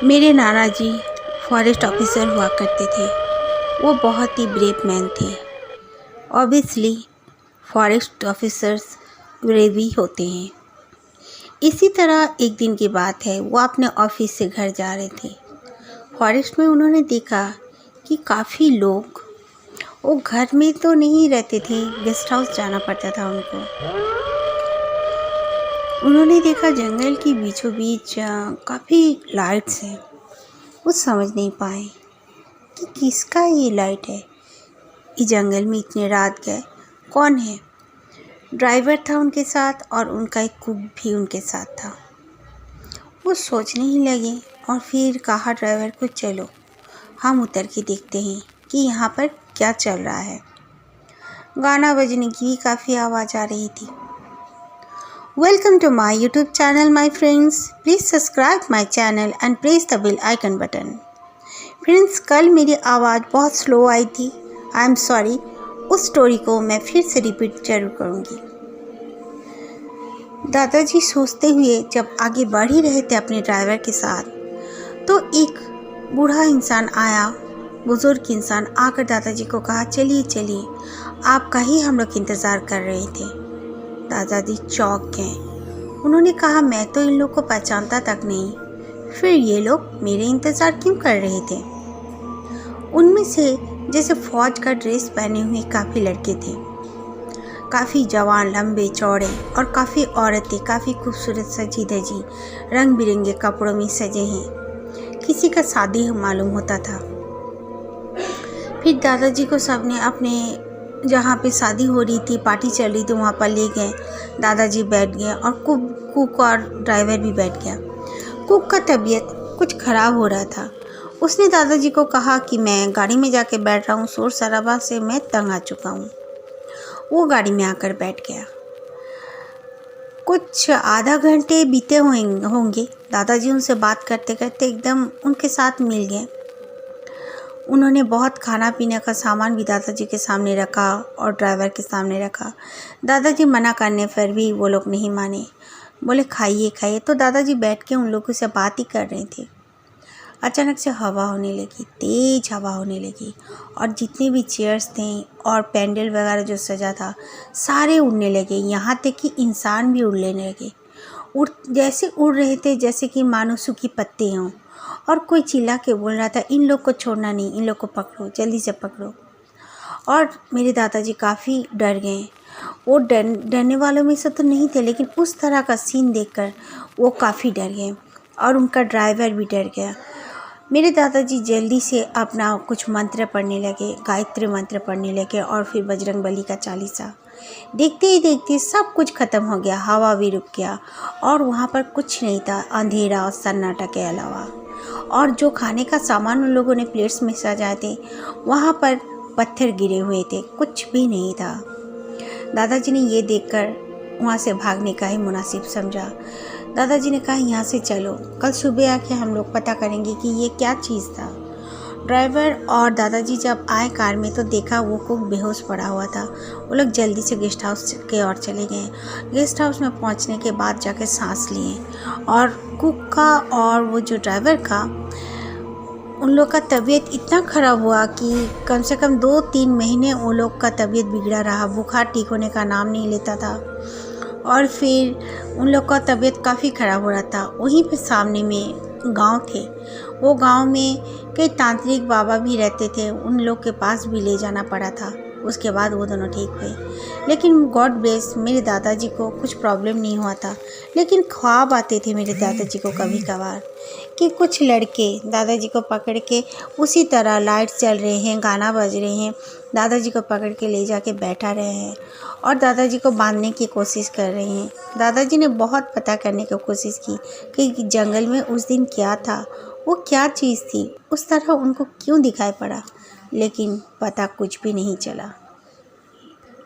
मेरे नाना जी forest officer हुआ करते थे। वो बहुत ही ब्रेव मैन थे। ऑब्वियसली फॉरेस्ट ऑफिसर्स ब्रेव ही होते हैं। इसी तरह एक दिन की बात है, वो अपने ऑफिस से घर जा रहे थे। फॉरेस्ट में उन्होंने देखा कि काफ़ी लोग, वो घर में तो नहीं रहते थे, गेस्ट हाउस जाना पड़ता था उनको। उन्होंने देखा जंगल के बीचों बीच काफ़ी लाइट्स हैं। वो समझ नहीं पाए कि किसका ये लाइट है। इस जंगल में इतने रात गए, कौन है? ड्राइवर था उनके साथ और उनका एक कुक भी उनके साथ था। वो सोचने ही लगे और फिर कहा ड्राइवर को, चलो हम उतर के देखते हैं कि यहाँ पर क्या चल रहा है। गाना बजने की काफ़ी आवाज़ आ रही थी। Welcome to my YouTube channel my friends, please subscribe my channel and press the bell icon button. Friends, कल मेरी आवाज़ बहुत स्लो आई थी, आई एम सॉरी। उस स्टोरी को मैं फिर से रिपीट जरूर करूँगी। दादाजी सोचते हुए जब आगे बढ़ ही रहे थे अपने ड्राइवर के साथ, तो एक बूढ़ा इंसान आया, बुज़ुर्ग इंसान आकर दादाजी को कहा, चलिए चलिए, आपका ही हम लोग इंतज़ार कर रहे थे। दादाजी चौंक गए। उन्होंने कहा, मैं तो इन लोग को पहचानता तक नहीं, फिर ये लोग मेरे इंतज़ार क्यों कर रहे थे? उनमें से जैसे फौज का ड्रेस पहने हुए काफ़ी लड़के थे, काफ़ी जवान, लंबे चौड़े, और काफ़ी औरतें काफ़ी खूबसूरत सजी धजी रंग बिरंगे कपड़ों में सजे हैं। किसी का शादी मालूम होता था। फिर दादाजी को सबने अपने जहाँ पे शादी हो रही थी, पार्टी चल रही थी, वहाँ पर ले गए। दादाजी बैठ गए और कुक और ड्राइवर भी बैठ गया। कुक का तबीयत कुछ ख़राब हो रहा था। उसने दादाजी को कहा कि मैं गाड़ी में जाके बैठ रहा हूँ, शोर शराबा से मैं तंग आ चुका हूँ। वो गाड़ी में आकर बैठ गया। कुछ आधा घंटे बीते होंगे। दादाजी उनसे बात करते करते एकदम उनके साथ मिल गए। उन्होंने बहुत खाना पीने का सामान भी दादाजी के सामने रखा और ड्राइवर के सामने रखा। दादाजी मना करने पर भी वो लोग नहीं माने, बोले खाइए खाइए। तो दादाजी बैठ के उन लोगों से बात ही कर रहे थे। अचानक से हवा होने लगी, तेज़ हवा होने लगी, और जितने भी चेयर्स थे और पैंडल वगैरह जो सजा था, सारे उड़ने लगे। यहाँ तक कि इंसान भी उड़ने लगे। जैसे उड़ रहे थे जैसे कि मानो सूखी पत्ते हों। और कोई चिल्ला के बोल रहा था, इन लोग को छोड़ना नहीं, इन लोग को पकड़ो, जल्दी से पकड़ो। और मेरे दादाजी काफ़ी डर गए। वो डरने वालों में से तो नहीं थे, लेकिन उस तरह का सीन देखकर वो काफ़ी डर गए और उनका ड्राइवर भी डर गया। मेरे दादाजी जल्दी से अपना कुछ मंत्र पढ़ने लगे, गायत्री मंत्र पढ़ने लगे और फिर बजरंग बली का चालीसा। देखते ही देखते सब कुछ ख़त्म हो गया, हवा भी रुक गया और वहाँ पर कुछ नहीं था, अंधेरा और सन्नाटा के अलावा। और जो खाने का सामान उन लोगों ने प्लेट्स में सजाए थे, वहाँ पर पत्थर गिरे हुए थे, कुछ भी नहीं था। दादाजी ने ये देखकर वहाँ से भागने का ही मुनासिब समझा। दादाजी ने कहा, यहाँ से चलो, कल सुबह आके हम लोग पता करेंगे कि ये क्या चीज़ था। ड्राइवर और दादाजी जब आए कार में तो देखा वो कुक बेहोश पड़ा हुआ था। वो लोग जल्दी से गेस्ट हाउस के ओर चले गए। गेस्ट हाउस में पहुंचने के बाद जाके सांस लिए, और कुक का और वो जो ड्राइवर का, उन लोग का तबीयत इतना ख़राब हुआ कि कम से कम 2-3 महीने उन लोग का तबीयत बिगड़ा रहा। बुखार ठीक होने का नाम नहीं लेता था और फिर उन लोग का तबीयत काफ़ी ख़राब हो रहा था। वहीं पे सामने में गांव थे। वो गांव में कई तांत्रिक बाबा भी रहते थे, उन लोग के पास भी ले जाना पड़ा था। उसके बाद वो दोनों ठीक हुए। लेकिन गॉड ब्लेस, मेरे दादाजी को कुछ प्रॉब्लम नहीं हुआ था। लेकिन ख्वाब आते थे मेरे दादाजी को कभी कभार कि कुछ लड़के दादाजी को पकड़ के, उसी तरह लाइट्स चल रहे हैं, गाना बज रहे हैं, दादाजी को पकड़ के ले जाके बैठा रहे हैं और दादाजी को बांधने की कोशिश कर रहे हैं। दादाजी ने बहुत पता करने की कोशिश की कि जंगल में उस दिन क्या था, वो क्या चीज़ थी, उस तरह उनको क्यों दिखाई पड़ा, लेकिन पता कुछ भी नहीं चला।